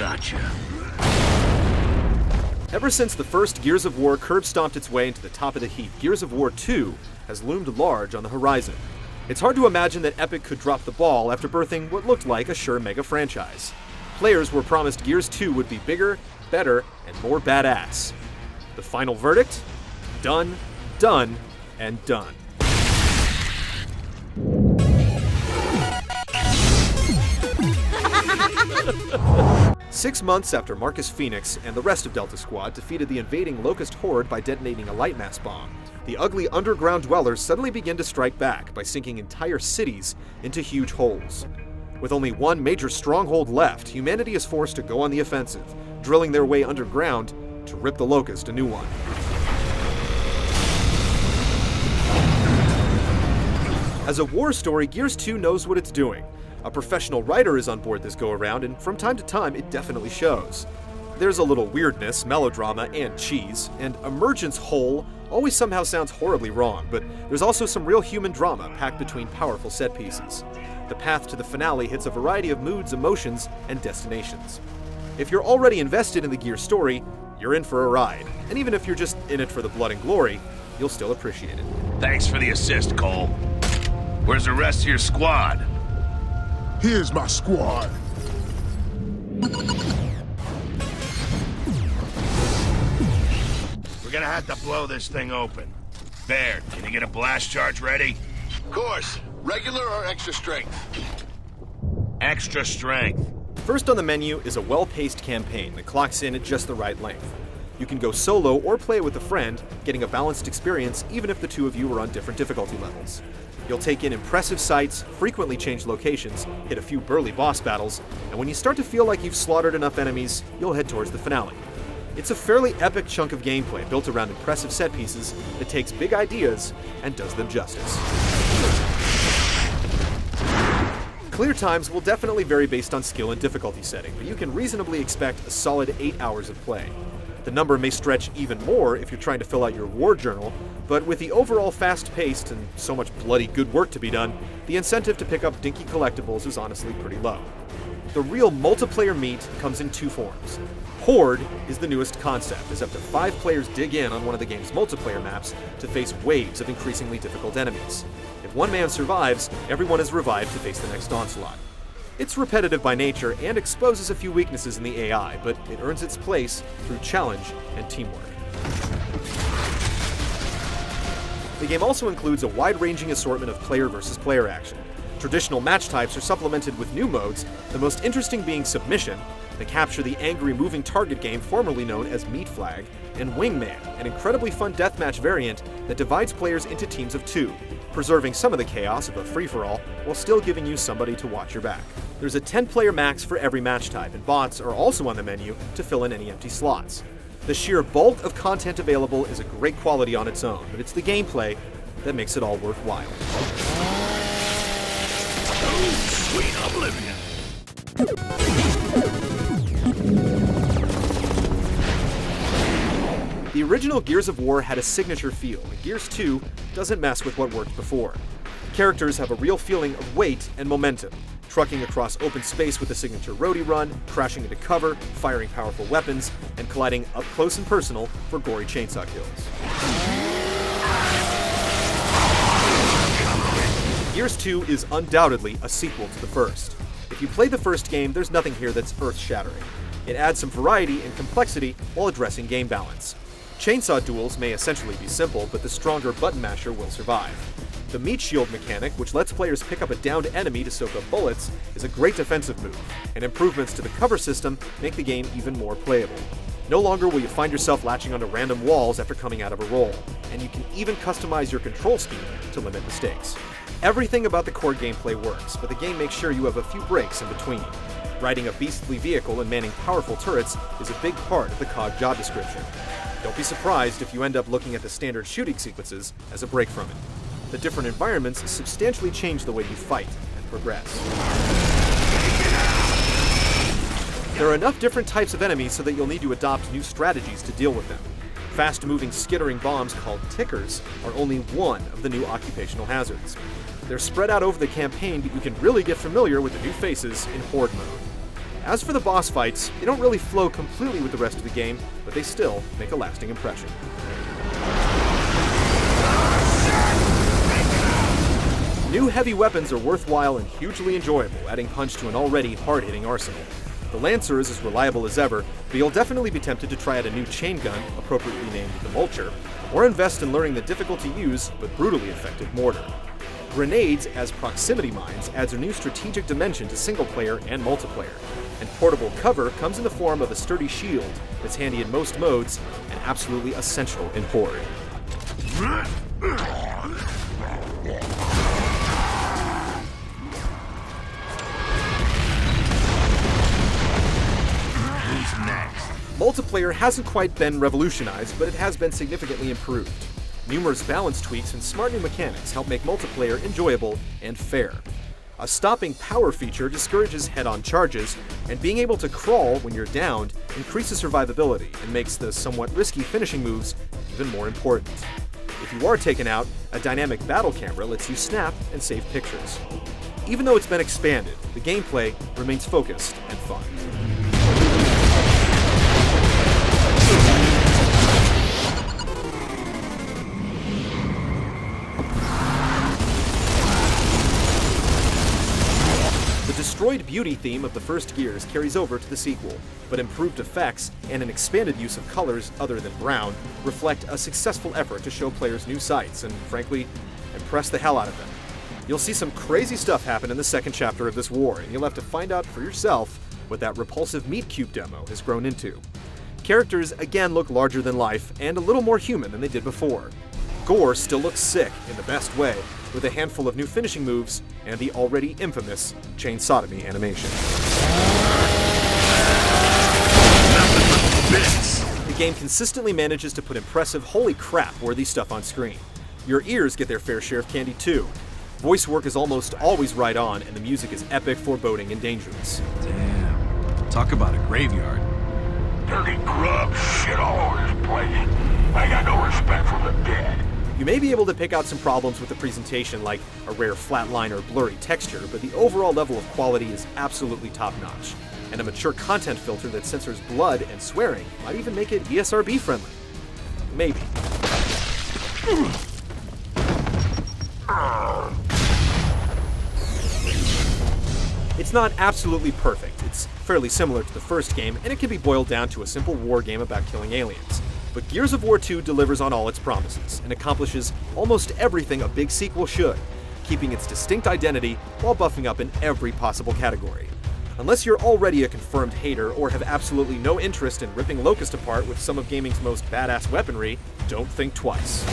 Gotcha. Ever since the first Gears of War curb-stomped its way into the top of the heap, Gears of War 2 has loomed large on the horizon. It's hard to imagine that Epic could drop the ball after birthing what looked like a sure mega franchise. Players were promised Gears 2 would be bigger, better, and more badass. The final verdict? Done, done, and done. Six months after Marcus Phoenix and the rest of Delta Squad defeated the invading Locust Horde by detonating a lightmass bomb, the ugly underground dwellers suddenly begin to strike back by sinking entire cities into huge holes. With only one major stronghold left, humanity is forced to go on the offensive, drilling their way underground to rip the Locust a new one. As a war story, Gears 2 knows what it's doing. A professional writer is on board this go-around, and from time to time, it definitely shows. There's a little weirdness, melodrama, and cheese, and Emergence Whole always somehow sounds horribly wrong, but there's also some real human drama packed between powerful set pieces. The path to the finale hits a variety of moods, emotions, and destinations. If you're already invested in the Gears story, you're in for a ride, and even if you're just in it for the blood and glory, you'll still appreciate it. Thanks for the assist, Cole. Where's the rest of your squad? Here's my squad. We're gonna have to blow this thing open. Baird, can you get a blast charge ready? Of course. Regular or extra strength? Extra strength. First on the menu is a well-paced campaign that clocks in at just the right length. You can go solo or play with a friend, getting a balanced experience even if the two of you are on different difficulty levels. You'll take in impressive sights, frequently change locations, hit a few burly boss battles, and when you start to feel like you've slaughtered enough enemies, you'll head towards the finale. It's a fairly epic chunk of gameplay built around impressive set pieces that takes big ideas and does them justice. Clear times will definitely vary based on skill and difficulty setting, but you can reasonably expect a solid 8 hours of play. The number may stretch even more if you're trying to fill out your war journal, but with the overall fast-paced and so much bloody good work to be done, the incentive to pick up dinky collectibles is honestly pretty low. The real multiplayer meat comes in two forms. Horde is the newest concept, as up to 5 players dig in on one of the game's multiplayer maps to face waves of increasingly difficult enemies. If one man survives, everyone is revived to face the next onslaught. It's repetitive by nature and exposes a few weaknesses in the AI, but it earns its place through challenge and teamwork. The game also includes a wide-ranging assortment of player versus player action. Traditional match types are supplemented with new modes, the most interesting being Submission, that capture the angry moving target game formerly known as Meat Flag, and Wingman, an incredibly fun deathmatch variant that divides players into teams of 2, preserving some of the chaos of a free-for-all while still giving you somebody to watch your back. There's a 10-player max for every match type, and bots are also on the menu to fill in any empty slots. The sheer bulk of content available is a great quality on its own, but it's the gameplay that makes it all worthwhile. Sweet oblivion. The original Gears of War had a signature feel, and Gears 2 doesn't mess with what worked before. Characters have a real feeling of weight and momentum, trucking across open space with the signature roadie run, crashing into cover, firing powerful weapons, and colliding up close and personal for gory chainsaw kills. Gears 2 is undoubtedly a sequel to the first. If you played the first game, there's nothing here that's earth-shattering. It adds some variety and complexity while addressing game balance. Chainsaw duels may essentially be simple, but the stronger button masher will survive. The meat shield mechanic, which lets players pick up a downed enemy to soak up bullets, is a great defensive move, and improvements to the cover system make the game even more playable. No longer will you find yourself latching onto random walls after coming out of a roll, and you can even customize your control scheme to limit mistakes. Everything about the core gameplay works, but the game makes sure you have a few breaks in between. Riding a beastly vehicle and manning powerful turrets is a big part of the COG job description. Don't be surprised if you end up looking at the standard shooting sequences as a break from it. The different environments substantially change the way you fight and progress. There are enough different types of enemies so that you'll need to adopt new strategies to deal with them. Fast-moving, skittering bombs called tickers are only one of the new occupational hazards. They're spread out over the campaign, but you can really get familiar with the new faces in Horde mode. As for the boss fights, they don't really flow completely with the rest of the game, but they still make a lasting impression. New heavy weapons are worthwhile and hugely enjoyable, adding punch to an already hard-hitting arsenal. The Lancer is as reliable as ever, but you'll definitely be tempted to try out a new chain gun, appropriately named the Vulture, or invest in learning the difficult-to-use but brutally effective Mortar. Grenades as proximity mines adds a new strategic dimension to single-player and multiplayer, and portable cover comes in the form of a sturdy shield that's handy in most modes and absolutely essential in Horde. Multiplayer hasn't quite been revolutionized, but it has been significantly improved. Numerous balance tweaks and smart new mechanics help make multiplayer enjoyable and fair. A stopping power feature discourages head-on charges, and being able to crawl when you're downed increases survivability and makes the somewhat risky finishing moves even more important. If you are taken out, a dynamic battle camera lets you snap and save pictures. Even though it's been expanded, the gameplay remains focused and fun. The destroyed beauty theme of the first Gears carries over to the sequel, but improved effects and an expanded use of colors other than brown reflect a successful effort to show players new sights and, frankly, impress the hell out of them. You'll see some crazy stuff happen in the second chapter of this war, and you'll have to find out for yourself what that repulsive meat cube demo has grown into. Characters again look larger than life and a little more human than they did before. Gore still looks sick in the best way, with a handful of new finishing moves and the already infamous chain sodomy animation. The game consistently manages to put impressive holy crap worthy stuff on screen. Your ears get their fair share of candy too. Voice work is almost always right on, and the music is epic, foreboding, and dangerous. Damn. Talk about a graveyard. Dirty grub shit all over this place. I got no respect for the dead. You may be able to pick out some problems with the presentation, like a rare flat line or blurry texture, but the overall level of quality is absolutely top-notch. And a mature content filter that censors blood and swearing might even make it ESRB friendly. Maybe. It's not absolutely perfect. It's fairly similar to the first game, and it can be boiled down to a simple war game about killing aliens. But Gears of War 2 delivers on all its promises and accomplishes almost everything a big sequel should, keeping its distinct identity while buffing up in every possible category. Unless you're already a confirmed hater or have absolutely no interest in ripping Locust apart with some of gaming's most badass weaponry, don't think twice.